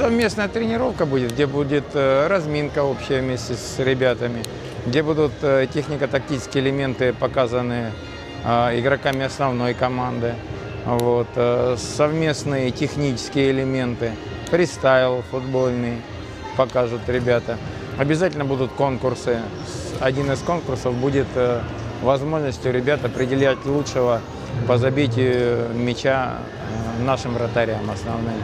совместная тренировка будет, где будет разминка общая вместе с ребятами, где будут технико-тактические элементы показаны игроками основной команды, вот, совместные технические элементы, фристайл футбольный покажут ребята. Обязательно будут конкурсы. Один из конкурсов будет возможностью ребят определять лучшего по забитию мяча нашим вратарям основным.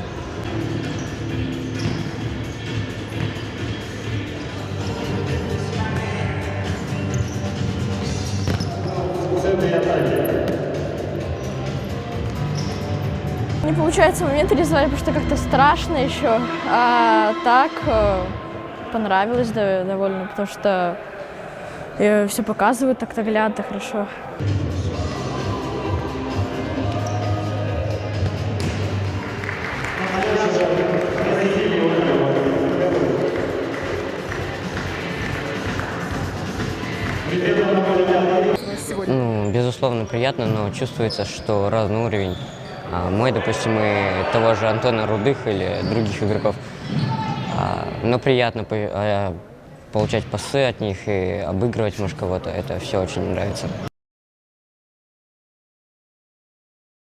Не получается момент реализовать, потому что как-то страшно еще. А так понравилось довольно, потому что все показывают так наглядно, хорошо. Ну, безусловно, приятно, но чувствуется, что разный уровень. Мой, допустим, и того же Антона Рудых или других игроков. Но приятно получать пасы от них и обыгрывать, может, кого-то. Это все очень нравится.